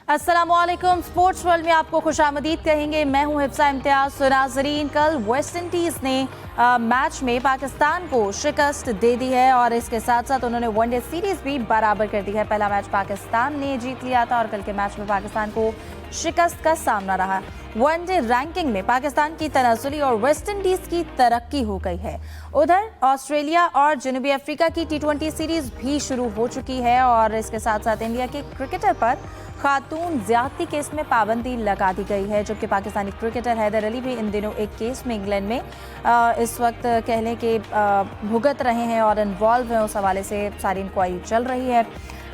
अस्सलामुअलैकुम। Sports world में आपको खुशामदीद कहेंगे। मैं हूं हिफ्सा इम्तियाज। तो नाजरीन, कल वेस्ट इंडीज़ ने मैच में पाकिस्तान को शिकस्त दे दी है और इसके साथ साथ उन्होंने वनडे सीरीज भी बराबर कर दी है। पहला मैच पाकिस्तान ने जीत लिया था और कल के मैच में पाकिस्तान को शिकस्त का सामना रहा। वनडे रैंकिंग में पाकिस्तान की तनाजुली और वेस्ट इंडीज की तरक्की हो गई है। उधर ऑस्ट्रेलिया और जनूबी अफ्रीका की T20 सीरीज भी शुरू हो चुकी है और इसके साथ साथ इंडिया के क्रिकेटर पर खातून ज्यादती केस में पाबंदी लगा दी गई है, जबकि पाकिस्तानी क्रिकेटर हैदर अली भी इन दिनों एक केस में इंग्लैंड में इस वक्त कह लें कि भुगत रहे हैं और इन्वॉल्व हैं। उस हवाले से सारी इंक्वायरी चल रही है।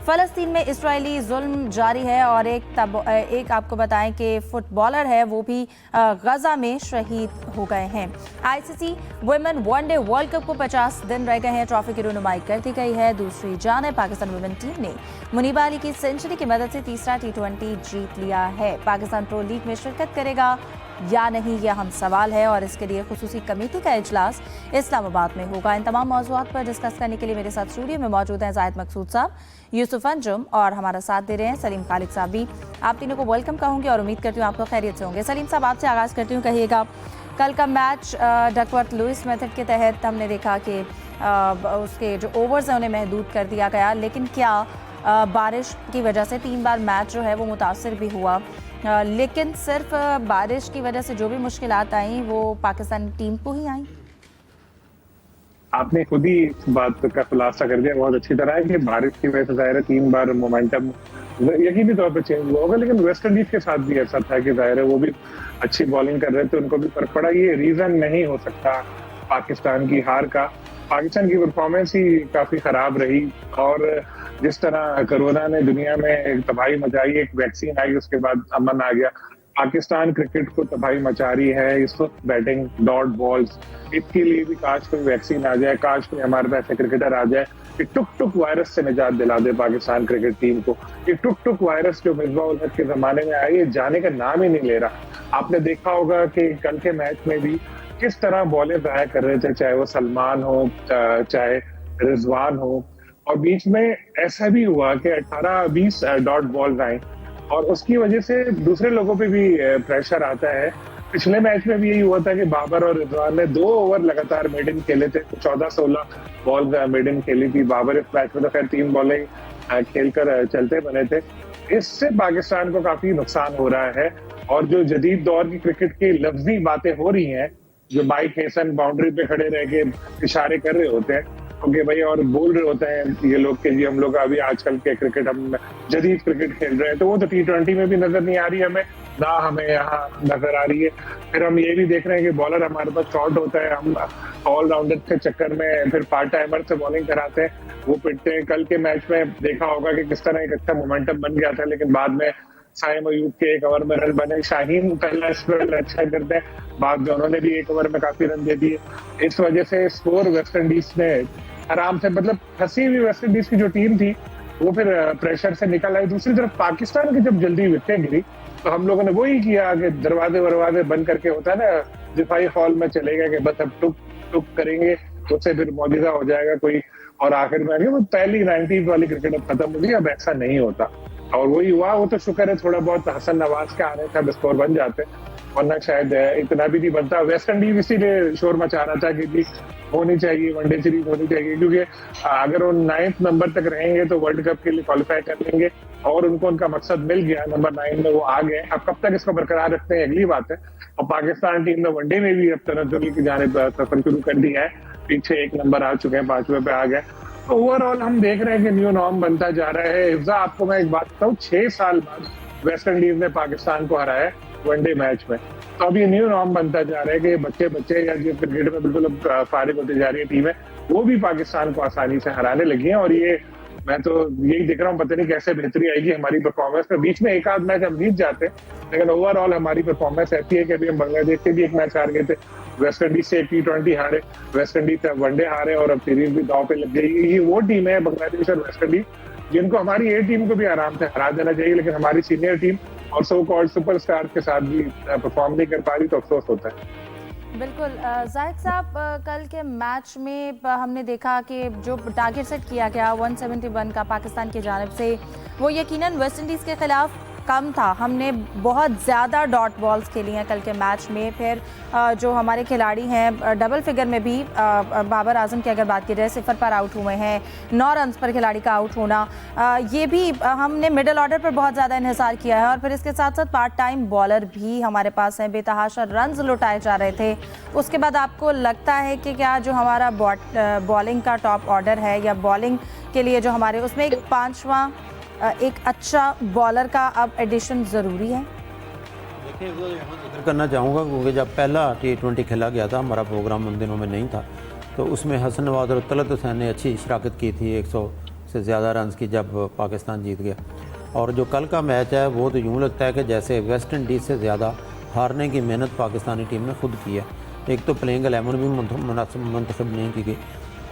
फ़लस्तीन में इजरायली जुल्म जारी है और एक आपको बताएं कि फुटबॉलर है वो भी गजा में शहीद हो गए हैं। ICC women one day world cup को 50 दिन रह गए हैं। ट्रॉफी की रुनुमाई कर दी गई है। दूसरी जानिब पाकिस्तान वुमेन टीम ने मुनीबा अली की सेंचुरी की मदद से तीसरा T20 जीत लिया है। पाकिस्तान प्रो लीग में शिरकत करेगा या नहीं, यह हम सवाल है और इसके लिए खुसूसी कमेटी का इजलास इस्लामाबाद में होगा। इन तमाम मौज़ूआत पर डिस्कस करने के लिए मेरे साथ स्टूडियो में मौजूद हैं जाहिद मकसूद साहब, यूसुफ अंजुम और हमारा साथ दे रहे हैं सलीम खालिद साहब भी। आप तीनों को वेलकम कहूँगी और उम्मीद करती हूँ आपको खैरियत से होंगे। सलीम साहब, आपसे आगाज़ करती हूँ, कहिएगा कल का मैच डकवर्थ लुइस मेथड के तहत हमने देखा कि उसके जो ओवर्स हैं उन्हें महदूद कर दिया गया, लेकिन क्या बारिश की वजह से 3 बार मैच जो है वो मुतासर भी हुआ, लेकिन सिर्फ बारिश की वजह से जो भी मुश्किलात आई वो पाकिस्तानी टीम को ही आई? आपने खुद ही इस बात का खुलासा कर दिया बहुत अच्छी तरह है कि बारिश की वजह से जाहिर है 3 बार मोमेंटम यकीनी तौर पर चेंज हुआ होगा, लेकिन वेस्ट इंडीज के साथ भी ऐसा था कि जाहिर है वो भी अच्छी बॉलिंग कर रहे थे, उनको भी फर्क पड़ा। ये रीजन नहीं हो सकता पाकिस्तान की हार का। पाकिस्तान की परफॉर्मेंस ही काफी खराब रही और जिस तरह कोरोना ने दुनिया में एक तबाही मचाई, एक वैक्सीन आई, उसके बाद अमन आ गया। पाकिस्तान क्रिकेट को तबाही मचा रही है इस वक्त बैटिंग, डॉट बॉल्स। इसके लिए भी काश कोई वैक्सीन आ जाए, काश कोई हमारे पास ऐसे क्रिकेटर आ जाए कि टुक टुक वायरस से निजात दिला दे पाकिस्तान क्रिकेट टीम को। ये टुक टुक वायरस जो मिसबाह उल हक के जमाने में आई, ये जाने का नाम ही नहीं ले रहा। आपने देखा होगा कि कल के मैच में भी किस तरह बॉलें जाया कर रहे थे, चाहे वो सलमान हो चाहे रिजवान हो, और बीच में ऐसा भी हुआ कि 18-20 डॉट बॉल्स आई और उसकी वजह से दूसरे लोगों पे भी प्रेशर आता है। पिछले मैच में भी यही हुआ था कि बाबर और रिजवान ने 2 ओवर लगातार मेडन खेले थे, 14-16 बॉल मेडन खेली थी। बाबर इस मैच में तो खैर 3 बॉलें खेलकर चलते बने थे। इससे पाकिस्तान को काफी नुकसान हो रहा है और जो जदीद दौर की क्रिकेट की लफ्जी बातें हो रही हैं, जो माइक हेसन बाउंड्री पे खड़े रह के इशारे कर रहे होते हैं ओके भाई, और बोल रहे होते हैं ये लोग के जी हम लोग अभी आजकल के क्रिकेट, हम जदीद क्रिकेट खेल रहे हैं, तो वो तो T20 में भी नजर नहीं आ रही हमें, ना हमें यहाँ नजर आ रही है। फिर हम ये भी देख रहे हैं कि बॉलर हमारे पास शॉर्ट होता है, हम ऑलराउंडर के चक्कर में फिर पार्ट टाइमर से बॉलिंग कराते हैं, वो पिटते हैं। कल के मैच में देखा होगा कि किस तरह एक अच्छा मोमेंटम बन गया था, लेकिन बाद में साइम अयूब के 1 ओवर में रन बने। शाहीन पहला स्पेल अच्छा करते हैं, बाद में उन्होंने भी 1 ओवर में काफी रन दे दिए। इस वजह से स्कोर वेस्ट इंडीज ने आराम से, मतलब फंसी हुई वेस्ट इंडीज की जो टीम थी वो फिर प्रेशर से निकल आई। दूसरी तरफ पाकिस्तान की जब जल्दी विकेटें गिरी तो हम लोगों ने वही किया कि दरवाजे बंद करके, होता है ना दिफाई हॉल में चले गए कि बस अब टुक टुक करेंगे, उससे फिर मौजूदा हो जाएगा कोई, और आखिर में वो पहली 90s वाली क्रिकेट अब खत्म हो गई। अब ऐसा नहीं होता और वही हुआ। वो तो शुक्र है थोड़ा बहुत हसन नवाज के आने का स्कोर बन जाते, वरना शायद इतना भी नहीं बनता। वेस्ट इंडीज इसीलिए शोर मचा रहा था कि होनी चाहिए, वनडे सीरीज होनी चाहिए, क्योंकि अगर वो 9th नंबर तक रहेंगे तो वर्ल्ड कप के लिए क्वालिफाई कर लेंगे और उनको उनका मकसद मिल गया, नंबर 9 में वो आ गए। अब कब तक इसको बरकरार रखते हैं अगली बात है। और पाकिस्तान टीम ने वनडे में भी अब तनज़्ज़ुल की जानिब सफर शुरू कर दिया है, पीछे 1 नंबर आ चुके हैं, 5वें पे आ गए। तो ओवरऑल हम देख रहे हैं कि न्यू नॉर्म बनता जा रहा है। हिफ्जा, आपको मैं एक बात बताऊं, 6 साल बाद वेस्ट इंडीज ने पाकिस्तान को हराया वनडे मैच में, तो अब ये न्यू नॉर्म बनता जा रहा है कि बच्चे या जो क्रिकेट में बिल्कुल अब फारिग होती जा रही है टीमें, वो भी पाकिस्तान को आसानी से हराने लगी हैं। और ये मैं तो यही देख रहा हूँ, पता नहीं कैसे बेहतरी आएगी हमारी परफॉर्मेंस में। बीच में एक आध मैच हम जीत जाते हैं, लेकिन ओवरऑल हमारी परफॉर्मेंस ऐसी है कि अभी हम बांग्लादेश से भी एक मैच हार गए थे, वेस्ट इंडीज से T20 हारे, वेस्ट इंडीज से वनडे हारे और अब सीरीज भी दांव पे लग गई। ये वो टीम है बांग्लादेश और वेस्ट इंडीज जिनको हमारी ए टीम को भी आराम से हरा देना चाहिए, लेकिन हमारी सीनियर टीम और सो कॉल्ड सुपरस्टार के साथ भी परफॉर्म नहीं कर पा रही, तो अफसोस होता है। बिल्कुल जाहिद साहब, कल के मैच में हमने देखा कि जो टारगेट सेट किया गया 171 का पाकिस्तान की जानिब से, वो यकीनन वेस्ट इंडीज़ के खिलाफ कम था। हमने बहुत ज़्यादा डॉट बॉल्स खेली हैं कल के मैच में। फिर जो हमारे खिलाड़ी हैं डबल फिगर में भी बाबर आजम की अगर बात की जाए 0 पर आउट हुए हैं, 9 रन्स पर खिलाड़ी का आउट होना, ये भी हमने मिडिल ऑर्डर पर बहुत ज़्यादा इन्हिसार किया है। और फिर इसके साथ साथ पार्ट टाइम बॉलर भी हमारे पास हैं, बेतहाशा रन्स लुटाए जा रहे थे। उसके बाद आपको लगता है कि क्या जो हमारा बॉलिंग का टॉप ऑर्डर है या बॉलिंग के लिए जो हमारे उसमें एक 5वां एक अच्छा बॉलर का अब एडिशन ज़रूरी है? देखिए, वो यहाँ जिक्र करना चाहूँगा क्योंकि जब पहला T20 खेला गया था, हमारा प्रोग्राम उन दिनों में नहीं था, तो उसमें हसन नवाज और तलत हुसैन ने अच्छी शिराकत की थी, 100 से ज़्यादा रन्स की, जब पाकिस्तान जीत गया। और जो कल का मैच है वो तो यूँ लगता है कि जैसे वेस्ट इंडीज़ से ज़्यादा हारने की मेहनत पाकिस्तानी टीम ने खुद की है। एक तो प्लेइंग 11 भी मुंतखब नहीं की गई।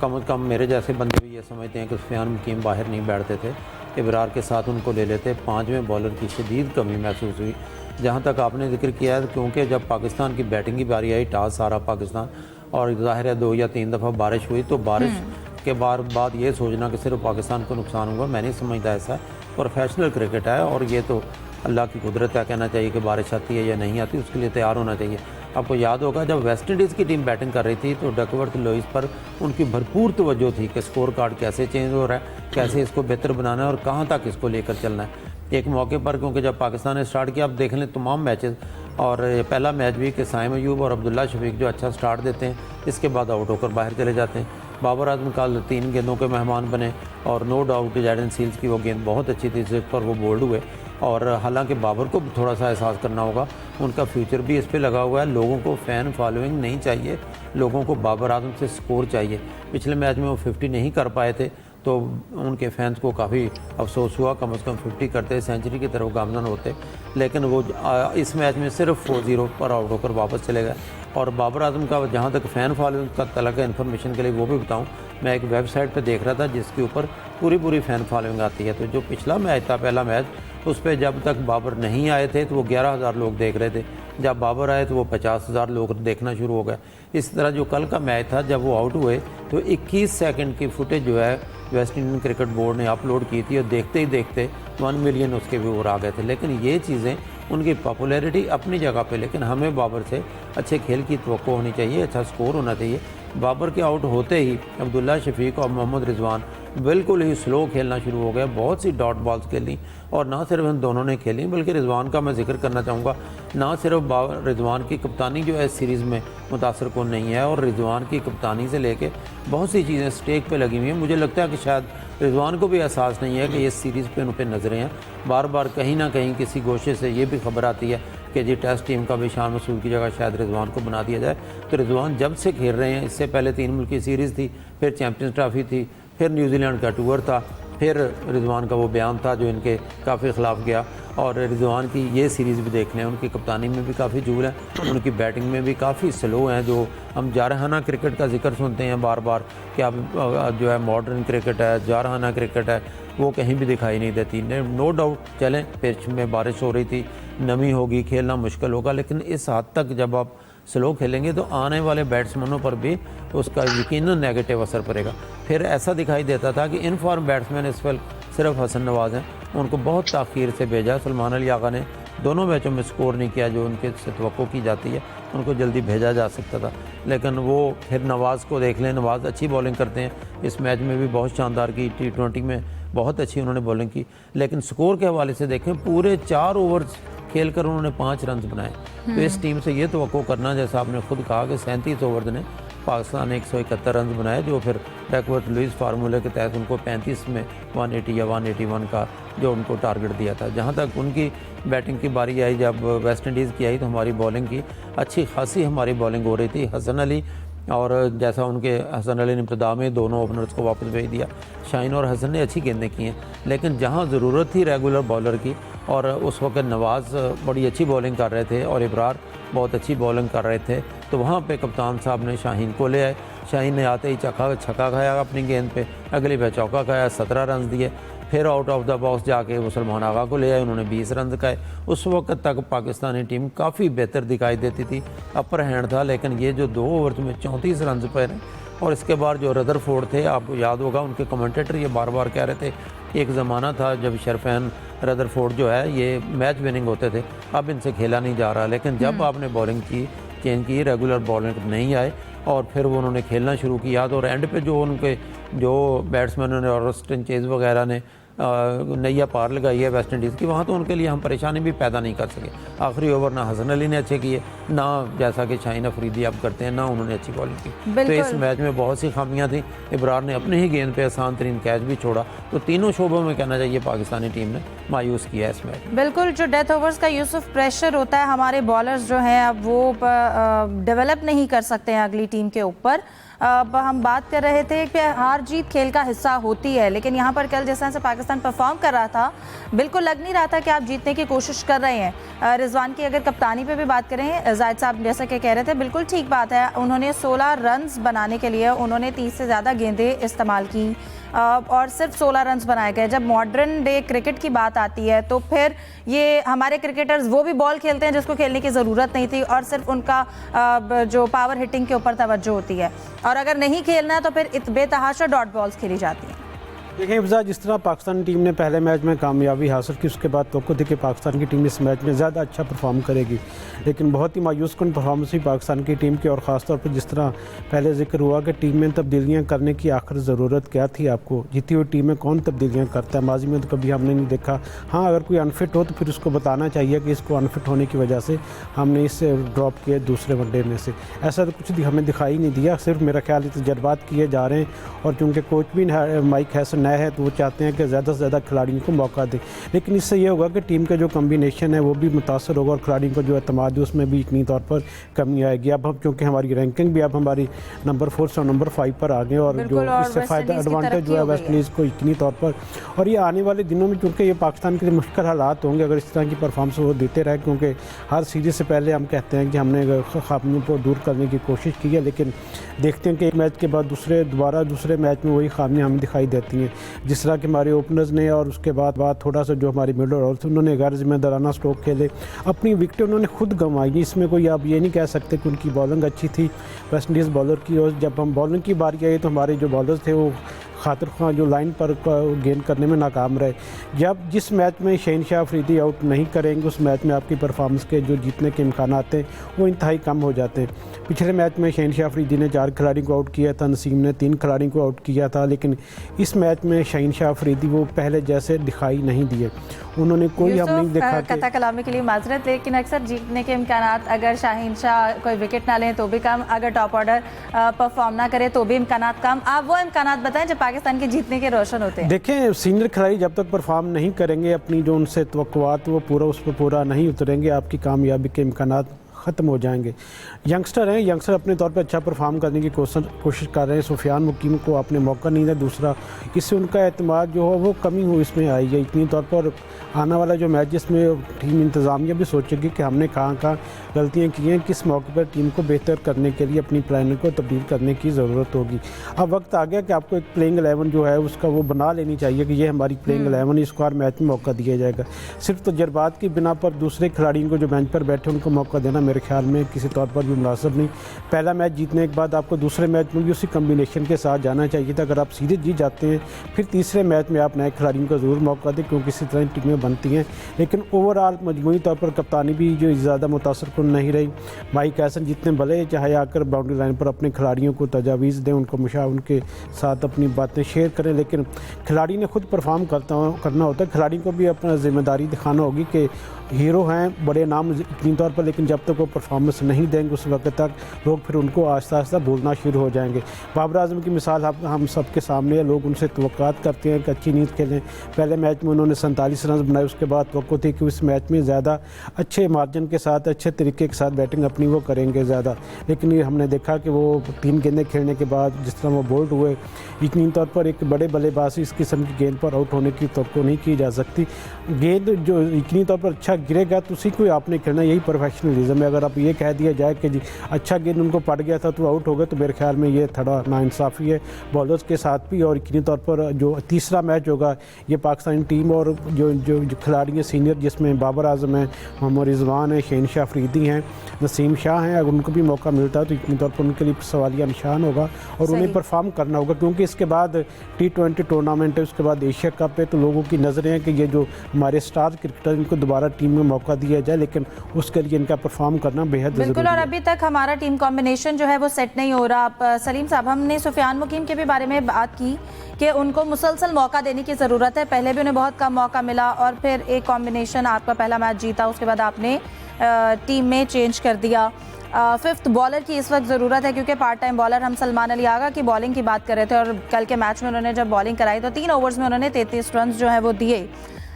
कम से कम मेरे जैसे बंदे भी ये समझते हैं कि सुफियान मुकीम बाहर नहीं बैठते थे, इब्रार के साथ उनको ले लेते। 5वें बॉलर की शदीद कमी महसूस हुई। जहाँ तक आपने जिक्र किया है, क्योंकि जब पाकिस्तान की बैटिंग की बारी आई, टॉस हारा पाकिस्तान, और ज़ाहिर है 2 या 3 दफ़ा बारिश हुई, तो बारिश के बाद ये सोचना कि सिर्फ पाकिस्तान को नुकसान हुआ, मैं नहीं समझता ऐसा। प्रोफेशनल क्रिकेट है और ये तो अल्लाह की कुदरत है, कहना चाहिए कि बारिश आती है या नहीं आती, उसके लिए तैयार होना चाहिए। आपको याद होगा जब वेस्ट इंडीज़ की टीम बैटिंग कर रही थी तो डकवर्थ लुईस पर उनकी भरपूर तवज्जो थी कि स्कोर कार्ड कैसे चेंज हो रहा है, कैसे इसको बेहतर बनाना है और कहाँ तक इसको लेकर चलना है। एक मौके पर क्योंकि जब पाकिस्तान ने स्टार्ट किया, आप देख लें तमाम मैचेस, और पहला मैच भी कि साइम अयूब और अब्दुल्ला शफीक जो अच्छा स्टार्ट देते हैं, इसके बाद आउट होकर बाहर चले जाते हैं। बाबर आजम कल 3 गेंदों के मेहमान बने और नो डाउट जैडन सील्स की वो गेंद बहुत अच्छी थी जिस पर वो बोल्ड हुए। और हालांकि बाबर को थोड़ा सा एहसास करना होगा, उनका फ्यूचर भी इस पे लगा हुआ है। लोगों को फ़ैन फॉलोइंग नहीं चाहिए, लोगों को बाबर आजम से स्कोर चाहिए। पिछले मैच में वो 50 नहीं कर पाए थे तो उनके फैंस को काफ़ी अफसोस हुआ, कम से कम 50 करते, सेंचुरी की तरफ गामजन होते, लेकिन वो इस मैच में सिर्फ 4-0 पर आउट होकर वापस चले गए। और बाबर आजम का जहाँ तक फ़ैन फॉलोइंग का तलक है, इन्फॉर्मेशन के लिए वो भी बताऊँ, मैं एक वेबसाइट पर देख रहा था जिसके ऊपर पूरी फ़ैन फॉलोइंग आती है। तो जो पिछला मैच था, पहला मैच, उस पर जब तक बाबर नहीं आए थे तो वो 11,000 लोग देख रहे थे, जब बाबर आए तो वो 50,000 लोग देखना शुरू हो गए। इस तरह जो कल का मैच था, जब वो आउट हुए तो 21 सेकंड की फुटेज जो है वेस्ट इंडीज़ क्रिकेट बोर्ड ने अपलोड की थी और देखते ही देखते 1 मिलियन उसके व्यूअर आ गए थे। लेकिन ये चीज़ें, उनकी पॉपुलैरिटी अपनी जगह पे, लेकिन हमें बाबर से अच्छे खेल की तवक्को होनी चाहिए, अच्छा स्कोर होना चाहिए। बाबर के आउट होते ही अब्दुल्ला शफीक और मोहम्मद रिजवान बिल्कुल ही स्लो खेलना शुरू हो गया। बहुत सी डॉट बॉल्स खेली और ना सिर्फ इन दोनों ने खेली, बल्कि रिजवान का मैं जिक्र करना चाहूँगा। ना सिर्फ रिजवान की कप्तानी जो है इस सीरीज़ में मुतासर कौन नहीं है, और रिजवान की कप्तानी से लेके बहुत सी चीज़ें स्टेक पे लगी हुई हैं। मुझे लगता है कि शायद रिजवान को भी एहसास नहीं है कि इस सीरीज़ पे उन पर नज़रें हैं। बार बार कहीं ना कहीं किसी गोशे से ये भी खबर आती है कि जी टेस्ट टीम का भी शान मसूद की जगह शायद रिजवान को बना दिया जाए। तो रिजवान जब से खेल रहे हैं, इससे पहले 3 मुल्की सीरीज़ थी, फिर चैम्पियंस ट्रॉफी थी, फिर न्यूजीलैंड का टूर था, फिर रिजवान का वो बयान था जो इनके काफ़ी ख़िलाफ़ गया। और रिजवान की ये सीरीज़ भी देख लें, उनकी कप्तानी में भी काफ़ी जूल है, उनकी बैटिंग में भी काफ़ी स्लो हैं। जो हम जारहाना क्रिकेट का जिक्र सुनते हैं बार बार कि अब जो है मॉडर्न क्रिकेट है, जारहाना क्रिकेट है, वो कहीं भी दिखाई नहीं देती। नो डाउट चलें, पिच में बारिश हो रही थी, नमी होगी, खेलना मुश्किल होगा, लेकिन इस हद तक जब आप स्लो खेलेंगे तो आने वाले बैट्समैनों पर भी उसका यकीनन नेगेटिव असर पड़ेगा। फिर ऐसा दिखाई देता था कि इन फॉर्म बैट्समैन इस वक्त सिर्फ हसन नवाज़ हैं, उनको बहुत ताख़ीर से भेजा। सलमान अली आगा ने दोनों मैचों में स्कोर नहीं किया जो उनके से तवक्को की जाती है, उनको जल्दी भेजा जा सकता था, लेकिन वो फिर नवाज़ को देख लें, नवाज़ अच्छी बॉलिंग करते हैं, इस मैच में भी बहुत शानदार की, T20 में बहुत अच्छी उन्होंने बॉलिंग की। लेकिन स्कोर के हवाले से देखें, पूरे 4 ओवर खेलकर उन्होंने 5 रन बनाए। तो इस टीम से ये तवक्को करना, जैसा आपने खुद कहा कि 37 ओवर ने पाकिस्तान ने 171 रन बनाए, जो फिर डकवर्थ लुईस फार्मूले के तहत उनको 35 में 180 या 181 का जो उनको टारगेट दिया था। जहाँ तक उनकी बैटिंग की बारी आई, जब वेस्ट इंडीज़ की आई तो हमारी बॉलिंग की अच्छी खासी हमारी बॉलिंग हो रही थी। हसन अली और जैसा उनके हसन अली ने इब्तिदा में दोनों ओपनर्स को वापस भेज दिया, शाहीन और हसन ने अच्छी गेंदें की हैं, लेकिन जहाँ ज़रूरत थी रेगुलर बॉलर की, और उस वक्त नवाज़ बड़ी अच्छी बॉलिंग कर रहे थे और इब्रार बहुत अच्छी बॉलिंग कर रहे थे, तो वहाँ पे कप्तान साहब ने शाहीन को ले आए। शाहीन ने आते ही छक्का खाया अपनी गेंद पे, अगली पे चौका खाया, 17 रन दिए। फिर आउट ऑफ द बॉक्स जाके वो सलमान आगा को ले आए, उन्होंने 20 रन दिखाए। उस वक्त तक पाकिस्तानी टीम काफ़ी बेहतर दिखाई देती थी, अपर हैंड था, लेकिन ये जो 2 ओवर में 34 रन पर और इसके बाद जो रदरफोर्ड थे, आपको याद होगा उनके कमेंटेटर ये बार बार कह रहे थे एक ज़माना था जब शरफैन रदरफोर्ड जो है ये मैच विनिंग होते थे, अब इनसे खेला नहीं जा रहा। लेकिन जब आपने बॉलिंग की चेंज की, रेगुलर बॉलिंग नहीं आए और फिर वो उन्होंने खेलना शुरू किया, तो एंड पे जो उनके जो बैट्समैनों ने और ऑस्टिन चेज वगैरह ने नैया पार लगाई है वेस्ट इंडीज़ की, वहाँ तो उनके लिए हम परेशानी भी पैदा नहीं कर सके। आखिरी ओवर ना हसन अली ने अच्छे किए, ना जैसा कि शाहीन अफरीदी अब करते हैं, ना उन्होंने अच्छी बॉलिंग की। तो इस मैच में बहुत सी खामियां थी। इब्रार ने अपने ही गेंद पे आसान तरीन कैच भी छोड़ा। तो तीनों शोबों में कहना चाहिए पाकिस्तानी टीम ने मायूस किया इस मैच। बिल्कुल, जो डेथ ओवर्स का यूसुफ प्रेशर होता है, हमारे बॉलर्स जो हैं अब वो डेवलप नहीं कर सकते हैं अगली टीम के ऊपर। अब हम बात कर रहे थे कि हार जीत खेल का हिस्सा होती है, लेकिन यहाँ पर कल जिस तरह से पाकिस्तान परफॉर्म कर रहा था, बिल्कुल लग नहीं रहा था कि आप जीतने की कोशिश कर रहे हैं। रिजवान की अगर कप्तानी पे भी बात करें, जाहिद साहब जैसा कि कह रहे थे, बिल्कुल ठीक बात है, उन्होंने 16 रन्स बनाने के लिए उन्होंने 30 से ज़्यादा गेंदें इस्तेमाल की और सिर्फ 16 रन्स बनाए गए। जब मॉडर्न डे क्रिकेट की बात आती है तो फिर ये हमारे क्रिकेटर्स वो भी बॉल खेलते हैं जिसको खेलने की ज़रूरत नहीं थी, और सिर्फ उनका जो पावर हिटिंग के ऊपर तवज्जो होती है, और अगर नहीं खेलना है तो फिर बेतहाशा डॉट बॉल्स खेली जाती हैं। देखिए इफ्जा, जिस तरह पाकिस्तान टीम ने पहले मैच में कामयाबी हासिल की, उसके बाद तो थी कि पाकिस्तान की टीम इस मैच में ज़्यादा अच्छा परफॉर्म करेगी, लेकिन बहुत ही मायूस कुन परफॉर्मेंस हुई पाकिस्तान की टीम की। और ख़ासतौर पर जिस तरह पहले जिक्र हुआ कि टीम में तब्दीलियाँ करने की आखिर ज़रूरत क्या थी, आपको जीती हुई टीम में कौन तब्दीलियाँ करता है, माजी में तो कभी हमने नहीं देखा। हाँ, अगर कोई अनफिट हो तो फिर उसको बताना चाहिए कि इसको अनफिट होने की वजह से हमने इसे ड्रॉप किया दूसरे वनडे में से। ऐसा तो कुछ हमें दिखाई नहीं दिया, सिर्फ मेरा ख्याल तजर्बात किए जा रहे हैं। और चूँकि कोच भी माइक हैसन नया है तो वो चाहते हैं कि ज़्यादा से ज़्यादा खिलाड़ियों को मौका दें, लेकिन इससे ये होगा कि टीम का जो कम्बिनेशन है वो भी मुतासर होगा और खिलाड़ियों को जो एतमाद है उसमें भी यकीनी तौर पर कमी आएगी। अब हम क्योंकि हमारी रैंकिंग भी अब हमारी नंबर 4 से नंबर 5 पर आ गए, और जो इससे फ़ायदा एडवांटेज जो है वेस्ट इंडीज़ को यकीनी तौर पर। और ये आने वाले दिनों में चूँकि ये पाकिस्तान के लिए मुश्किल हालात होंगे अगर इस तरह की परफॉर्मेंस वो देते रहे, क्योंकि हर सीरीज़ से पहले हम कहते हैं कि हमने खामियों को दूर करने की कोशिश की है, लेकिन देखते हैं कि एक मैच के बाद दूसरे मैच में वही खामियाँ हमें दिखाई देती हैं। जिस तरह के हमारे ओपनर्स ने और उसके बाद थोड़ा सा जो हमारी मिडल ऑर्डर उन्होंने गैर जिम्मेदाराना स्ट्रोक खेले, अपनी विकेटें उन्होंने खुद गंवाई। इसमें कोई आप ये नहीं कह सकते कि उनकी बॉलिंग अच्छी थी वेस्ट इंडीज़ बॉलर की। और जब हम बॉलिंग की बारी आई तो हमारे जो बॉलर्स थे वो खातिर खां जो लाइन पर गेंद करने में नाकाम रहे। जब जिस मैच में शहनशाह अफरीदी आउट नहीं करेंगे उस मैच में आपकी परफॉर्मेंस के जो जीतने के इम्कान हैं वो इंतहाई कम हो जाते हैं। पिछले मैच में शहनशाह अफरीदी ने 4 खिलाड़ी को आउट किया था, नसीम ने 3 खिलाड़ी को आउट किया था, लेकिन इस मैच में शहनशाह अफरीदी वो पहले जैसे दिखाई नहीं दिए। उन्होंने कोई हम नहीं देखा कथा कलामी के लिए माजरत, लेकिन अक्सर जीतने के इम्कान, अगर शाहीन शाह कोई विकेट ना लें तो भी कम, अगर टॉप ऑर्डर परफॉर्म ना करे तो भी इम्कान कम। आप वो इम्कान बताएं जब पाकिस्तान के जीतने के रोशन होते हैं। देखें, सीनियर खिलाड़ी जब तक परफॉर्म नहीं करेंगे, अपनी जो उनसे तवक्कुआत वो उस पर पूरा नहीं उतरेंगे, आपकी कामयाबी के इम्कान ख़त्म हो जाएंगे। यंगस्टर हैं, यंगस्टर अपने तौर पे अच्छा परफॉर्म करने की कोशिश कर रहे हैं। सुफियान मुकीम को आपने मौका नहीं दिया, दूसरा इससे उनका एतमाद जो हो वो कमी हो इसमें आई है। इतनी तौर पर आने वाला जो मैच जिसमें टीम इंतज़ामिया भी सोचेगी कि हमने कहाँ गलतियाँ की हैं, किस मौके पर टीम को बेहतर करने के लिए अपनी प्लानिंग को तब्दील करने की ज़रूरत होगी। अब वक्त आ गया कि आपको एक प्लेइंग 11 जो है उसका वो बना लेनी चाहिए कि ये हमारी प्लेइंग 11, इसको हर मैच में मौका दिया जाएगा। सिर्फ तजर्बात की बिना पर दूसरे खिलाड़ियों को जो बेंच पर बैठे उनको मौका देना मेरे ख्याल में किसी तौर पर भी मुनासिब नहीं। पहला मैच जीतने के बाद आपको दूसरे मैच में भी उसी कम्बिनेशन के साथ जाना चाहिए था। अगर आप सीरीज जीत जाते हैं फिर तीसरे मैच में आप नए खिलाड़ियों को ज़रूर मौका दें, क्योंकि इसी तरह टीमें बनती हैं। लेकिन ओवरऑल मजमूई तौर पर कप्तानी भी जो ज़्यादा मुतासर कुन नहीं रही। माइक हैसन जितने भले चाहे आकर बाउंड्री लाइन पर अपने खिलाड़ियों को तजावीज़ दें, उनको उनके साथ अपनी बातें शेयर करें, लेकिन खिलाड़ी ने खुद परफॉर्म करना होता है। खिलाड़ी को भी अपना ज़िम्मेदारी दिखाना होगी कि हीरो हैं, बड़े नाम यकीनी तौर पर, लेकिन जब तक वो परफॉर्मेंस नहीं देंगे उस वक्त तक लोग फिर उनको आहिस्ता आहिस्ता भूलना शुरू हो जाएंगे। बाबर आजम की मिसाल हम सबके सामने है। लोग उनसे तवक्कुआत करते हैं कि अच्छी नींद खेलें। पहले मैच में उन्होंने 47 रन बनाए, उसके बाद तवक्को थी कि इस मैच में ज़्यादा अच्छे मार्जिन के साथ, अच्छे तरीके के साथ बैटिंग अपनी वो करेंगे ज़्यादा, लेकिन ये हमने देखा कि वो 3 गेंदें खेलने के बाद जिस तरह वो बोल्ड हुए, यकीनी तौर पर एक बड़े बल्लेबाज इस किस्म की गेंद पर आउट होने की तवक्को नहीं की जा सकती। गेंद जो यकीनी तौर पर अच्छा गिरेगा तो उसी को आपने खेलना, यही प्रोफेशनलिज्म है। अगर आप ये कह दिया जाए कि जी अच्छा गेंद उनको पड़ गया था तो आउट हो गए, तो मेरे ख्याल में ये थोड़ा नाइंसाफ़ी है बॉलर्स के साथ भी। और यकीनी तौर पर जो तीसरा मैच होगा ये पाकिस्तानी टीम और जो खिलाड़ी हैं सीनियर, जिसमें बाबर आजम है, मोहम्मद रिजवान है, शहनशाह अफरीदी हैं, नसीम शाह हैं, अगर उनको भी मौका मिलता है तो यकीनी तौर पर उनके लिए सवालिया निशान होगा और उन्हें परफॉर्म करना होगा, क्योंकि इसके बाद T20 टूर्नामेंट है, उसके बाद एशिया कप है, तो लोगों की नज़रें हैं कि ये जो हमारे स्टार क्रिकेटर इनको दोबारा टीम में मौका दिया जाए, लेकिन उसके लिए इनका परफॉर्म करना बेहद ज़रूरी है। बिल्कुल, और अभी तक हमारा टीम कॉम्बिनेशन जो है वो सेट नहीं हो रहा। आप सलीम साहब, हमने सुफियान मुकीम के भी बारे में बात की कि उनको मुसलसल मौका देने की ज़रूरत है, पहले भी उन्हें बहुत कम मौका मिला और फिर एक कॉम्बिनेशन आपका पहला मैच जीता, उसके बाद आपने टीम में चेंज कर दिया। फिफ्थ बॉलर की इस वक्त ज़रूरत है, क्योंकि पार्ट टाइम बॉलर हम सलमान अली आगा की बॉलिंग की बात कर रहे थे और कल के मैच में उन्होंने जब बॉलिंग कराई तो 3 ओवर्स में उन्होंने 33 रन जो है वो दिए।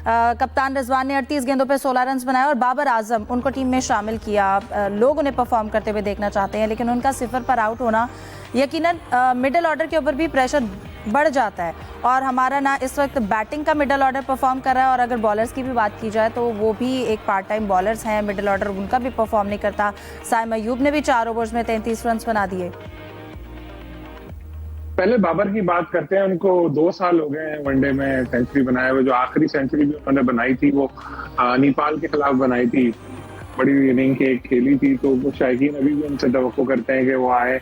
कप्तान रिजवान ने 38 गेंदों पे 16 रन बनाए और बाबर आजम उनको टीम में शामिल किया। लोग उन्हें परफॉर्म करते हुए देखना चाहते हैं, लेकिन उनका 0 पर आउट होना यकीनन मिडिल ऑर्डर के ऊपर भी प्रेशर बढ़ जाता है और हमारा ना इस वक्त बैटिंग का मिडिल ऑर्डर परफॉर्म कर रहा है और अगर बॉलर्स की भी बात की जाए तो वो भी एक पार्ट टाइम बॉलर्स हैं, मिडिल ऑर्डर उनका भी परफॉर्म नहीं करता। साइम अयूब ने भी 4 ओवर्स में 33 रन बना दिए। पहले बाबर की बात करते हैं, उनको 2 साल हो गए हैं वनडे में सेंचुरी बनाए हुए। जो आखिरी सेंचुरी भी उन्होंने बनाई थी वो नेपाल के खिलाफ बनाई थी, बड़ी इनिंग के खेली थी, तो वो शायकीन अभी भी उनसे तवक्को करते हैं कि वो आए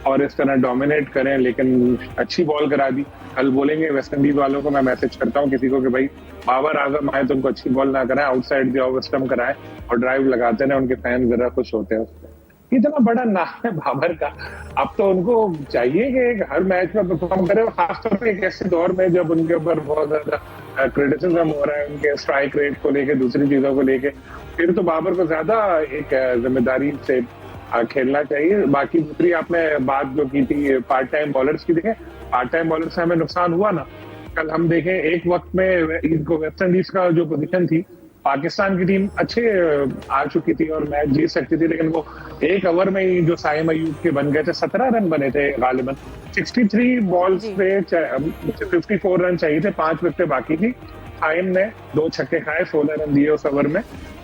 और इस तरह डोमिनेट करें, लेकिन अच्छी बॉल करा दी। कल बोलेंगे वेस्ट इंडीज वालों को, मैं मैसेज करता हूँ किसी को कि भाई बाबर आजम आए तो उनको अच्छी बॉल ना कराएं, आउटसाइड द ऑफ स्टंप कराएं और ड्राइव लगाते हैं, उनके फैन जरा खुश होते हैं उससे। इतना बड़ा नाम है बाबर का, अब तो उनको चाहिए कि हर मैच में परफॉर्म करे, और खासतौर पर एक ऐसे दौर में जब उनके ऊपर बहुत ज्यादा क्रिटिसिज्म हो रहा है उनके स्ट्राइक रेट को लेके, दूसरी चीजों को लेके, फिर तो बाबर को ज्यादा एक जिम्मेदारी से खेलना चाहिए। बाकी दूसरी आपने बात जो की थी पार्ट टाइम बॉलर्स की, देखें पार्ट टाइम बॉलर से हमें नुकसान हुआ ना। कल हम देखें एक वक्त में इनको वेस्ट इंडीज का जो पोजीशन थी, पाकिस्तान की टीम अच्छे आ चुकी थी और मैच जीत सकती थी, लेकिन वो 1 ओवर में ही जो साइम अयूब के बन गए थे, 17 रन बने थे गालिबन, 63 बॉल्स पे 54 रन चाहिए थे, 5 विकेटें बाकी थी। साइम ने 2 छक्के खाए, 16 रन दिए उस ओवर में।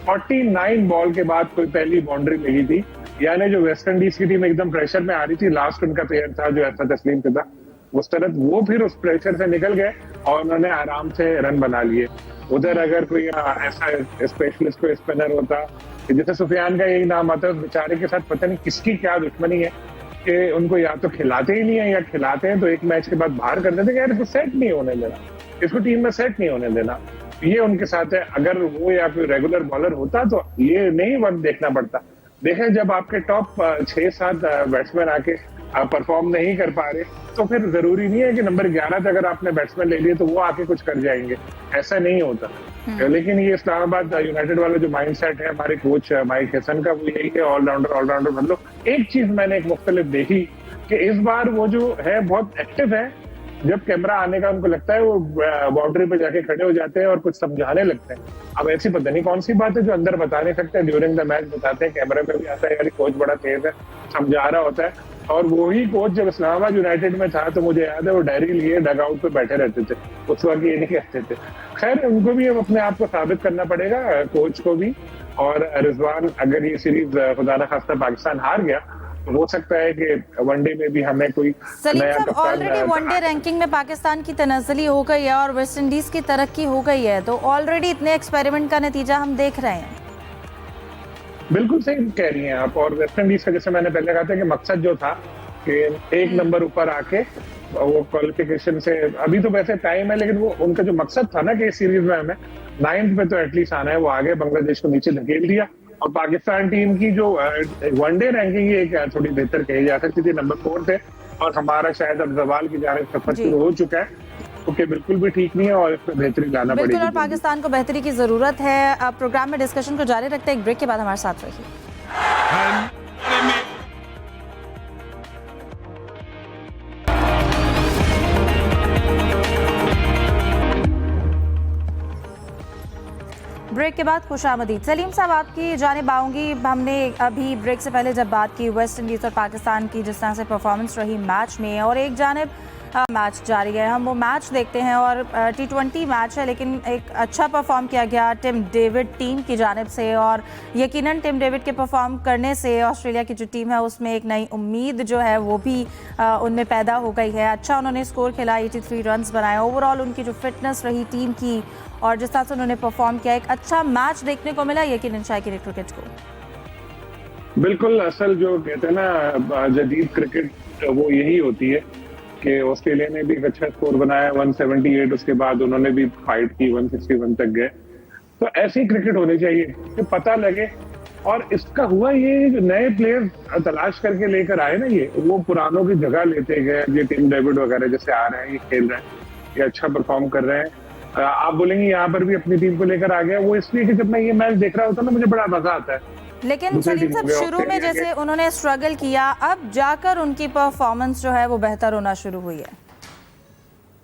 49 बॉल के बाद कोई पहली बाउंड्री लगी थी, यानी जो वेस्ट इंडीज की टीम एकदम प्रेशर में आ रही थी, लास्ट उनका प्लेयर था जो ऐसा तस्लीम था उस तरह, वो फिर उस प्रेशर से निकल गए और उन्होंने आराम से रन बना लिए। उधर अगर कोई ऐसा स्पेशलिस्ट कोई स्पिनर होता, जैसे सुफियान का यही नाम आता है, उस बेचारे के साथ पता नहीं किसकी क्या दुश्मनी है कि उनको या तो खिलाते ही नहीं है या खिलाते हैं तो एक मैच के बाद बाहर कर देते, यार इसको सेट नहीं होने देना, इसको टीम में सेट नहीं होने देना, ये उनके साथ है। अगर वो या कोई रेगुलर बॉलर होता तो ये नहीं वक्त देखना पड़ता। देखें जब आपके टॉप 6-7 बैट्समैन आके परफॉर्म नहीं कर पा रहे तो फिर जरूरी नहीं है कि नंबर 11 तक अगर आपने बैट्समैन ले लिए तो वो आके कुछ कर जाएंगे, ऐसा नहीं होता। लेकिन ये इस्लामाबाद यूनाइटेड वाला जो माइंडसेट है हमारे कोच माइक हसन का, वो यही है ऑलराउंडर मतलब। एक चीज मैंने एक मुख्तलिफ देखी कि इस बार वो जो है बहुत एक्टिव है, जब कैमरा आने का उनको लगता है वो बाउंड्री पे जाके खड़े हो जाते हैं और कुछ समझाने लगते हैं। अब ऐसी पता नहीं कौन सी बात है जो अंदर बता नहीं सकते, ड्यूरिंग द मैच बताते हैं, कैमरे में भी आता है यार कोच बड़ा तेज है, समझा रहा होता है। और वही कोच जब इस्लामाबाद यूनाइटेड में था तो मुझे याद है वो डायरी लिए डग आउट पे बैठे रहते थे, उस वक्त ये नहीं कहते थे। खैर उनको भी अब अपने आप को साबित करना पड़ेगा, कोच को भी। और रिजवान, अगर ये सीरीज खुदा न खास्ता पाकिस्तान हार गया तो हो सकता है कि वनडे में भी हमें कोई नया कप्तान। ऑलरेडी वनडे रैंकिंग में पाकिस्तान की तनज़्ज़ुली हो गई है और वेस्ट इंडीज की तरक्की हो गई है, तो ऑलरेडी इतने एक्सपेरिमेंट का नतीजा हम देख रहे हैं। बिल्कुल सही कह रही हैं आप। और वेस्ट इंडीज का जैसे मैंने पहले कहा था कि मकसद जो था कि एक नंबर ऊपर आके वो क्वालिफिकेशन से, अभी तो वैसे टाइम है, लेकिन वो उनका जो मकसद था ना कि इस सीरीज में हमें 9th पे तो एटलीस्ट आना है, वो आगे बांग्लादेश को नीचे धकेल दिया। और पाकिस्तान टीम की जो वनडे रैंकिंग एक थोड़ी बेहतर कही जा सकती थी, नंबर 4 थे, और हमारा शायद अब जवाल की जानिब सफर शुरू हो चुका है, क्योंकि बिल्कुल भी ठीक नहीं है और इसमें बेहतरी लाना पड़ेगी। बिल्कुल, और पाकिस्तान को बेहतरी की जरूरत है। अब प्रोग्राम में डिस्कशन को जारी रखते हैं, एक ब्रेक के बाद हमारे साथ रहिए। ब्रेक के बाद खुशामदीद। सलीम साहब, आपकी जानिब आऊंगी। हमने अभी ब्रेक से पहले जब बात की वेस्ट इंडीज और पाकिस्तान की, जिस तरह से परफॉर्मेंस रही मैच में, और एक जानिब मैच जारी है। हम वो मैच देखते हैं और T20 मैच है, लेकिन एक अच्छा परफॉर्म किया गया टिम डेविड टीम की जानिब से, और यकीनन टिम डेविड के परफॉर्म करने से ऑस्ट्रेलिया की जो टीम है उसमें एक नई उम्मीद जो है वो भी उनमें पैदा हो गई है। अच्छा उन्होंने स्कोर खेला, 83 रन्स बनाए। ओवरऑल उनकी जो फिटनेस रही टीम की और जिस तरह से उन्होंने परफॉर्म किया, एक अच्छा मैच देखने को मिला यकीनन शायकीन क्रिकेट को। बिल्कुल, असल जो कहते हैं ना जदीद क्रिकेट वो यही होती है कि ऑस्ट्रेलिया ने भी एक अच्छा स्कोर बनाया 178, उसके बाद उन्होंने भी फाइट की 161 तक गए। तो ऐसी क्रिकेट होनी चाहिए कि पता लगे, और इसका हुआ ये जो नए प्लेयर तलाश करके लेकर आए ना, ये वो पुरानों की जगह लेते गए। ये टिम डेविड वगैरह जैसे आ रहे हैं, ये खेल रहे हैं, ये अच्छा परफॉर्म कर रहे हैं। आप बोलेंगे यहाँ पर भी अपनी टीम को लेकर आ गया, वो इसलिए कि जब मैं ये मैच देख रहा होता ना मुझे बड़ा मजा आता है। लेकिन सलीम साहब शुरू में जैसे उन्होंने स्ट्रगल किया, अब जाकर उनकी परफॉर्मेंस जो है वो बेहतर होना शुरू हुई है।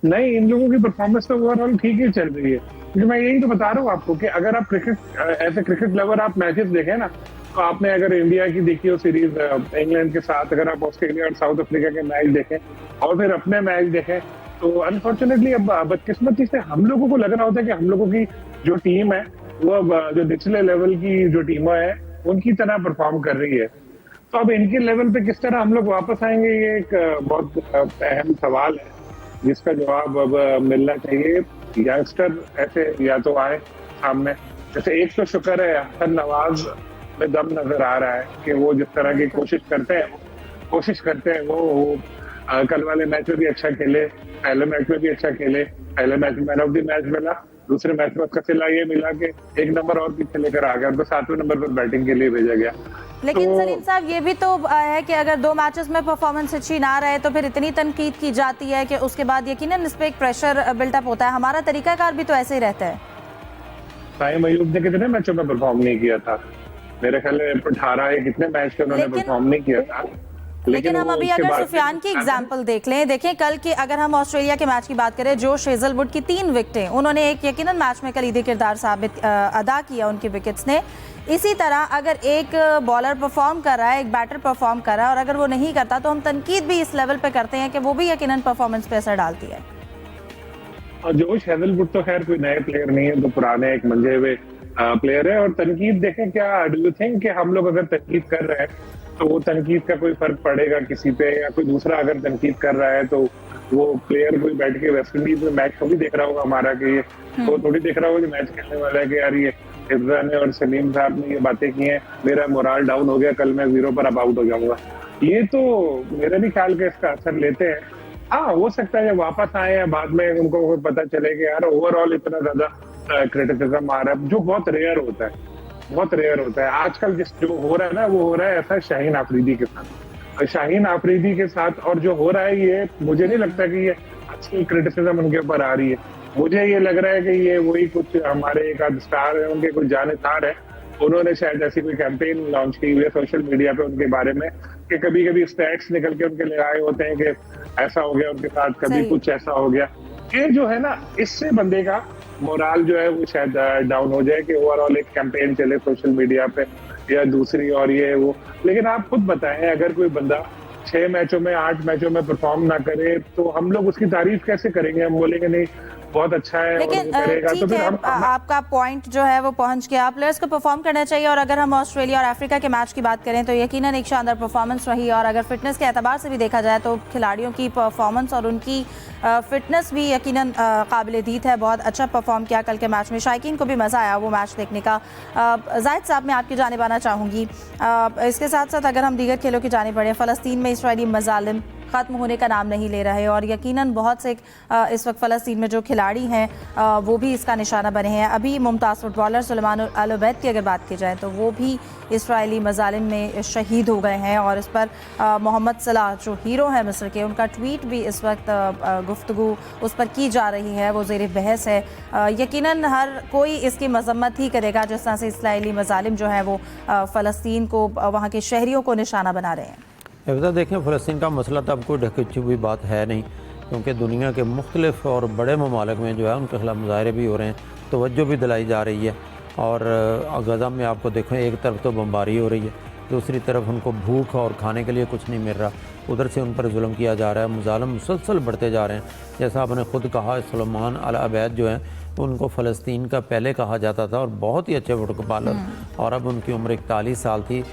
नहीं, इन लोगों की परफॉर्मेंस तो ओवरऑल ठीक ही चल रही है, क्योंकि मैं यही तो बता रहा हूँ आपको कि अगर आप क्रिकेट ऐसे क्रिकेट लवर आप मैचेस देखें ना, तो आपने अगर इंडिया की देखी हो सीरीज इंग्लैंड के साथ, अगर आप ऑस्ट्रेलिया और साउथ अफ्रीका के मैच देखें और फिर अपने मैच देखें, तो अनफॉर्चुनेटली अब बदकिस्मती से हम लोगों को लग रहा होता है कि हम लोगों की जो टीम है वो जो निचले लेवल की जो टीमें हैं उनकी तरह परफॉर्म कर रही है। तो अब इनके लेवल पे किस तरह हम लोग वापस आएंगे, ये एक बहुत अहम सवाल है जिसका जवाब अब मिलना चाहिए। यंगस्टर ऐसे या तो आए सामने, जैसे एक तो शुक्र है हसन नवाज में दम नजर आ रहा है कि वो जिस तरह की कोशिश करते हैं वो कल वाले मैच में भी अच्छा खेले, पहले मैच में भी अच्छा खेले। पहले मैच में मैन ऑफ द मैच मिला, दूसरे मैच में उसका सिला ये मिला कि एक नंबर और पीछे लेकर आ गया, उनको 7वें नंबर पर बैटिंग के लिए भेजा गया। लेकिन सलीम साहब ये भी तो है कि अगर 2 मैचेस में परफॉर्मेंस अच्छी ना रहे तो फिर इतनी तनकीद की जाती है कि उसके बाद यकीनन इस पे एक प्रेशर बिल्टअप होता है। हमारा तरीकाकार भी तो ऐसे ही रहता है। साइम अयूब ने कितने मैचों में परफॉर्म नहीं किया था? मेरे ख्याल में 18 या कितने मैच के उन्होंने परफॉर्म नहीं किया था। लेकिन हम अभी अगर सुफियान की एग्जांपल देख लें, देखें कल की अगर हम ऑस्ट्रेलिया के मैच की बात करें, जोश हेजलवुड की 3 विकेटें, उन्होंने एक यकीनन मैच में कलीदी किरदार साबित अदा किया उनकी विकेट्स ने। इसी तरह अगर एक बॉलर परफॉर्म कर रहा है, एक बैटर परफॉर्म कर रहा है और अगर वो नहीं करता तो हम तनकीद भी इस लेवल पे करते हैं कि वो भी यकीनन परफॉर्मेंस पे असर डालती है। और जोश हेजलवुड तो खैर कोई नए प्लेयर नहीं है, तो पुराने एक मंजे हुए प्लेयर है। और तनकीद देखें, क्या डू यू थिंक कि हम लोग अगर तनकीद कर रहे हैं तो वो तनकीद का कोई फर्क पड़ेगा किसी पे, या कोई दूसरा अगर तनकीद कर रहा है तो वो प्लेयर कोई बैठ के वेस्ट इंडीज में मैच को भी देख रहा होगा हमारा कि ये तो थोड़ी देख रहा होगा कि मैच खेलने वाला है कि यार ये इब्रा ने और सलीम साहब ने ये बातें की हैं, मेरा मोराल डाउन हो गया, कल मैं 0 पर अब आउट हो जाऊंगा। ये तो मेरे भी ख्याल के इसका असर लेते हैं। हाँ, हो सकता है जब वापस आए या बाद में उनको पता चले कि यार ओवरऑल इतना ज्यादा क्रिटिसिज्म आ रहा है, जो बहुत रेयर होता है, बहुत रेयर होता है। आजकल जो हो रहा है ना, वो हो रहा है ऐसा शाहीन आफरीदी के साथ, शाहीन आफरीदी के साथ। और जो हो रहा है ये मुझे नहीं लगता कि ये अच्छी क्रिटिसिज्म उनके ऊपर आ रही है। मुझे ये लग रहा है कि ये वही कुछ हमारे एक आध स्टार है, उनके कुछ जानेतार है, उन्होंने शायद ऐसी कोई कैंपेन लॉन्च की हुई है सोशल मीडिया पे उनके बारे में कि कभी कभी स्टैट्स निकल के उनके ले आए होते हैं कि ऐसा हो गया उनके साथ, कभी कुछ ऐसा हो गया। ये जो है ना, इससे बंदे का मोराल जो है वो शायद डाउन हो जाए कि ओवरऑल एक कैंपेन चले सोशल मीडिया पे या दूसरी और ये वो। लेकिन आप खुद बताएं, अगर कोई बंदा 6 मैचों में 8 मैचों में परफॉर्म ना करे तो हम लोग उसकी तारीफ कैसे करेंगे? हम बोलेंगे नहीं बहुत अच्छा है लेकिन करेगा, तो फिर हम आपका पॉइंट जो है वो पहुंच गया। प्लेयर्स को परफॉर्म करना चाहिए, और अगर हम ऑस्ट्रेलिया और अफ्रीका के मैच की बात करें तो यकीनन एक शानदार परफॉर्मेंस रही, और अगर फिटनेस के एतबार से भी देखा जाए तो खिलाड़ियों की परफॉर्मेंस और उनकी फिटनेस भी यकीनन काबिल दीद है। बहुत अच्छा परफॉर्म किया कल के मैच में, शायकीन को भी मज़ा आया वो मैच देखने का। जाहिद साहब, मैं आपकी जानिब आना चाहूँगी। इसके साथ साथ अगर हम दीगर खेलों की जानिब बढ़ें, फ़लस्तीन में इसराइली मज़ालिम ख़त्म होने का नाम नहीं ले रहे, और यकीनन बहुत से इस वक्त फ़लस्तीन में जो खिलाड़ी हैं वो भी इसका निशाना बने हैं। अभी मुमताज़ फुटबॉलर सुलेमान अल उबैद की अगर बात की जाए तो वो भी इसराइली मज़ालिम में शहीद हो गए हैं, और इस पर मोहम्मद सलाह जो हीरो हैं मिस्र के, उनका ट्वीट भी इस वक्त गुफ्तगू उस पर की जा रही है, वो ज़ेर बहस है। यकीनन हर कोई इसकी मजम्मत ही करेगा जिस तरह से इसराइली मज़ालिम जो है वो फ़लस्तीन को, वहाँ के शहरियों को निशाना बना रहे हैं। तो देखें, फ़लस्तीन का मसला तो अब कोई ढकी हुई बात है नहीं, क्योंकि दुनिया के मुख्तलिफ और बड़े ममालिक में जो है उनके खिलाफ मुजाहरे भी हो रहे हैं, तवज्जो भी दिलाई जा रही है। और गज़ा में आपको देखें, एक तरफ तो बमबारी हो रही है, दूसरी तरफ उनको भूख और खाने के लिए कुछ नहीं मिल रहा, उधर से उन पर जुल्म किया जा रहा है, मुजालम मुसलसल बढ़ते जा रहे हैं। जैसा आपने ख़ुद कहा, सुलेमान अल अबैद जो हैं उनको फ़लस्तीन का पहले कहा जाता था और बहुत ही अच्छे फुटबॉलर, और अब उनकी उम्र 41 साल थी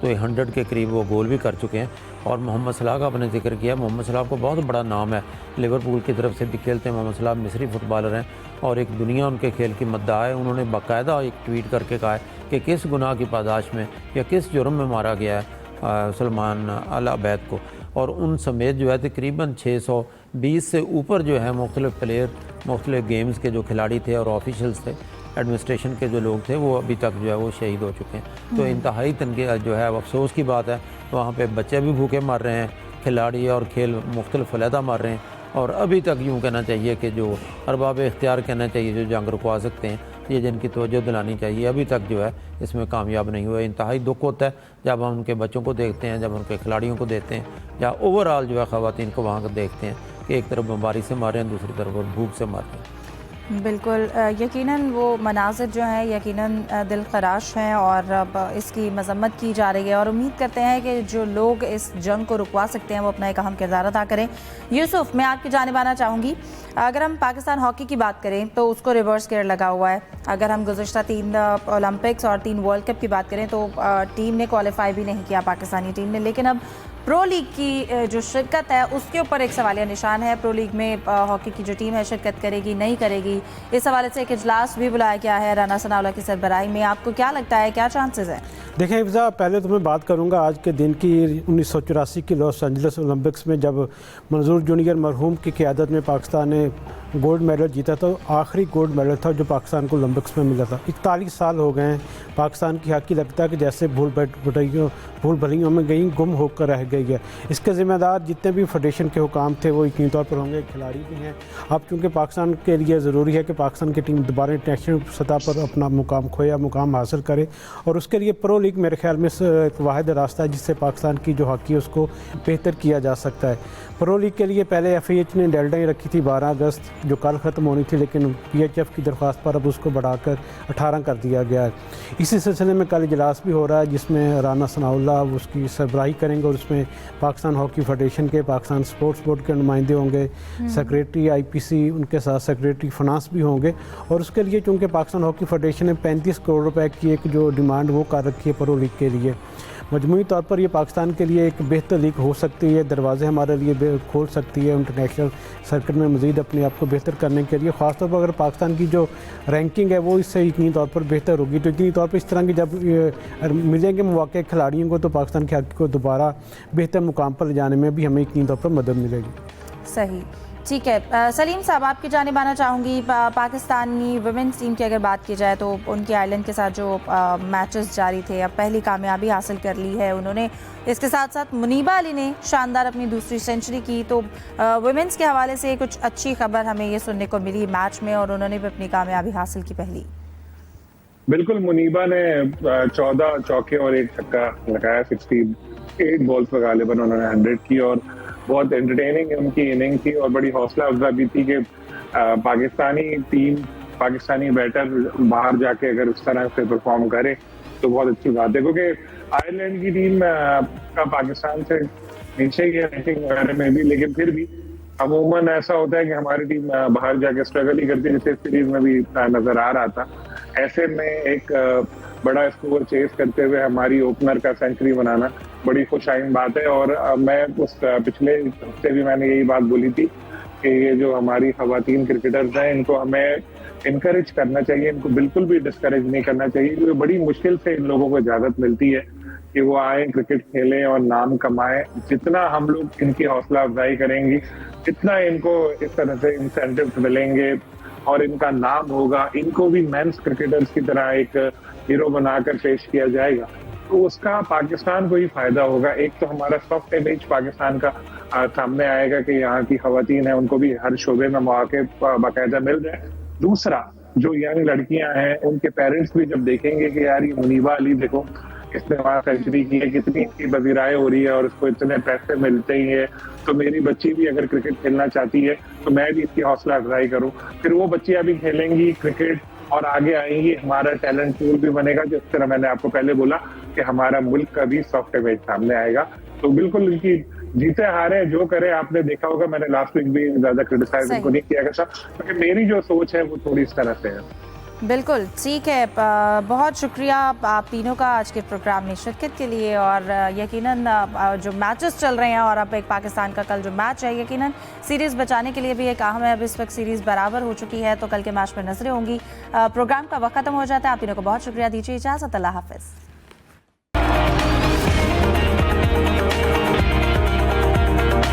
तो 100 के करीब वो गोल भी कर चुके हैं। और मोहम्मद सलाह का आपने जिक्र किया, मोहम्मद सलाह को बहुत बड़ा नाम है, लिवरपूल की तरफ से भी खेलते हैं। मोहम्मद सलाह मिस्री फुटबॉलर हैं और एक दुनिया उनके खेल की मद्दाह है। उन्होंने बाकायदा एक ट्वीट करके कहा है कि किस गुनाह की पादाश में या किस जुर्म में मारा गया है सुलेमान अल अबैद को, और उन समेत जो है तकरीबन 620 से ऊपर जो है मुख्तलिफ प्लेयर, मुख्तलिफ गेम्स के जो खिलाड़ी थे और ऑफिशल्स थे, एडमिनिस्ट्रेशन के जो लोग थे, वो अभी तक जो है वो शहीद हो चुके हैं। तो इंतहाई तनके जो है अफसोस की बात है, वहाँ पे बच्चे भी भूखे मर रहे हैं, खिलाड़ी और खेल मुख्तलिफ अलहदा मर रहे हैं, और अभी तक यूँ कहना चाहिए कि जो अरबाब इख्तियार कहना चाहिए जो जंग रुकवा सकते हैं, ये जिनकी तवज्जो दिलानी चाहिए, अभी तक जो है इसमें कामयाब नहीं हुए। इंतहाई दुख होता है जब हम उनके बच्चों को देखते हैं, जब उनके खिलाड़ियों को देखते हैं, या ओवरऑल जो है ख़वातीन को वहाँ देखते हैं कि एक तरफ बीमारी से मर रहे हैं, दूसरी तरफ वो भूख से मर रहे हैं। बिल्कुल, यकीनन वो मनाज़िर जो हैं यकीनन दिल खराश हैं और अब इसकी मज़म्मत की जा रही है, और उम्मीद करते हैं कि जो लोग इस जंग को रुकवा सकते हैं वो अपना एक अहम किरदार अदा करें। यूसुफ, मैं आपकी जानिब आना चाहूँगी। अगर हम पाकिस्तान हॉकी की बात करें तो उसको रिवर्स गियर लगा हुआ है। अगर हम गुज़श्ता 3 ओलंपिक्स और 3 वर्ल्ड कप की बात करें तो टीम ने क्वालिफाई भी नहीं किया पाकिस्तानी टीम ने, लेकिन अब प्रो लीग की जो शिरकत है उसके ऊपर एक सवालिया निशान है। प्रो लीग में हॉकी की जो टीम है शिरकत करेगी नहीं करेगी, इस हवाले से एक इजलास भी बुलाया गया है राना सनाउल्लाह की सरबराही में। आपको क्या लगता है, क्या चांसेस हैं? देखें इफ्जा, पहले तो मैं बात करूंगा आज के दिन की 1984 की लॉस एंजलिस ओलंपिक्स में जब मंजूर जूनियर मरहूम की क़यादत में पाकिस्तान ने गोल्ड मेडल जीता, तो आखिरी गोल्ड मेडल था जो पाकिस्तान को ओलंपिक्स में मिला था। 41 साल हो गए हैं पाकिस्तान की हॉकी, लगता है कि जैसे भूल भलियों में गई, गुम होकर रह गई है। इसके ज़िम्मेदार जितने भी फेडरेशन के हुकाम थे वो यकीनी तौर पर होंगे, खिलाड़ी भी हैं। अब चूँकि पाकिस्तान के लिए ज़रूरी है कि पाकिस्तान की टीम दोबारा इंटरनेशनल सतह पर अपना मुकाम खोया, मुकाम हासिल करे, और उसके लिए प्रो लीग मेरे ख्याल में एक वाहिद रास्ता है जिससे पाकिस्तान की जो हॉकी है उसको बेहतर किया जा सकता है। प्रो लीग के लिए पहले FIH ने डेडलाइन रखी थी 12 अगस्त जो कल ख़त्म होनी थी, लेकिन PHF की दरख्वास्त पर अब उसको बढ़ाकर 18 कर दिया गया है। इसी सिलसिले में कल इजलास भी हो रहा है जिसमें राना सनाउल्लाह उसकी सरबराही करेंगे, और उसमें पाकिस्तान हॉकी फेडरेशन के, पाकिस्तान स्पोर्ट्स बोर्ड के नुमाइंदे होंगे, सेक्रेटरी IPC, उनके साथ सेक्रेटरी फिनांस भी होंगे। और उसके लिए चूँकि पाकिस्तान हॉकी फेडरेशन ने 35 करोड़ रुपए की एक जो डिमांड वो कर रखी है प्रो लीग के लिए, मजमूई तौर पर ये पाकिस्तान के लिए एक बेहतर लीग हो सकती है, दरवाजे हमारे लिए खोल सकती है इंटरनेशनल सर्किट में मज़ीद अपने आप को बेहतर करने के लिए। ख़ासतौर पर अगर पाकिस्तान की जो रैंकिंग है वो इससे यकीनी तौर पर बेहतर होगी, तो यकीनी तौर पर इस तरह की जब मिलेंगे मौके खिलाड़ियों को तो पाकिस्तान की हॉकी को दोबारा बेहतर मुकाम पर ले जाने में भी हमें यकीनी तौर पर मदद मिलेगी। सही, ठीक है। सलीम साहब, आपकी जानिब आना चाहूँगी। पाकिस्तानी वुमेंस टीम की अगर बात की जाए तो उनकी आयरलैंड के साथ जो मैचेस जारी थे, अब पहली कामयाबी हासिल कर ली है उन्होंने। इसके साथ साथ मुनीबा अली ने शानदार अपनी दूसरी सेंचुरी की, तो वुमेंस के हवाले से कुछ अच्छी खबर हमें ये सुनने को मिली मैच में, और उन्होंने भी अपनी कामयाबी हासिल की पहली। बिल्कुल, मुनीबा ने 14 चौके और 1 छक्का लगाया, 68 बॉल्स पर गालिबन उन्होंने 100 की, और बहुत एंटरटेनिंग उनकी इनिंग थी और बड़ी हौसला अफजा भी थी कि पाकिस्तानी टीम, पाकिस्तानी बैटर बाहर जाके अगर उस तरह से परफॉर्म करे तो बहुत अच्छी बात है, क्योंकि आयरलैंड की टीम का पाकिस्तान से नीचे ही है रैंकिंग वगैरह में भी, लेकिन फिर भी अमूमन ऐसा होता है कि हमारी टीम बाहर जाके स्ट्रगल ही करती है, जैसे सीरीज में भी नजर आ रहा था। ऐसे में एक बड़ा स्कोर चेस करते हुए हमारी ओपनर का सेंचुरी बनाना बड़ी खुशाइन बात है। और मैं उस पिछले हफ्ते भी मैंने यही बात बोली थी कि ये जो हमारी खवातीन क्रिकेटर्स हैं इनको हमें इनकरेज करना चाहिए, इनको बिल्कुल भी डिस्करेज नहीं करना चाहिए, क्योंकि बड़ी मुश्किल से इन लोगों को इजाजत मिलती है कि वो आए, क्रिकेट खेलें और नाम कमाएं। जितना हम लोग इनकी हौसला अफजाई करेंगे, जितना इनको इस तरह से इंसेंटिव मिलेंगे और इनका नाम होगा, इनको भी मेंस क्रिकेटर्स की तरह एक हीरो बनाकर पेश किया जाएगा, तो उसका पाकिस्तान को ही फायदा होगा। एक तो हमारा सॉफ्ट इमेज पाकिस्तान का सामने आएगा कि यहाँ की खवातीन है उनको भी हर शोबे में मौके बाकायदा मिल रहे हैं। दूसरा, जो यंग लड़कियां हैं उनके पेरेंट्स भी जब देखेंगे कि यार ये मुनीबा अली देखो इसने वहां सेंचुरी की है, कितनी इसकी बजीराएं हो रही है और उसको इतने पैसे मिलते ही है, तो मेरी बच्ची भी अगर क्रिकेट खेलना चाहती है तो मैं भी इसकी हौसला अफजाई करूं। फिर वो बच्चियां भी खेलेंगी क्रिकेट और आगे आएंगी, हमारा टैलेंट पूल भी बनेगा। जिस तरह मैंने आपको पहले बोला कि हमारा मुल्क का भी सॉफ्ट इमेज सामने आएगा। तो बिल्कुल इनकी जीते हारे जो करे, आपने देखा होगा मैंने लास्ट वीक भी ज्यादा क्रिटिसाइज इनको नहीं किया था, क्योंकि मेरी जो सोच है वो थोड़ी इस तरह से है। बिल्कुल ठीक है। बहुत शुक्रिया आप तीनों का आज के प्रोग्राम में शिरकत के लिए। और यकीनन जो मैचेस चल रहे हैं और अब एक पाकिस्तान का कल जो मैच है, यकीनन सीरीज़ बचाने के लिए भी एक अहम है। अब इस वक्त सीरीज़ बराबर हो चुकी है, तो कल के मैच में नजरें होंगी। प्रोग्राम का वक्त खत्म हो जाता है। आप तीनों को बहुत शुक्रिया, दीजिए इजाज़त। अल्लाह हाफिज़।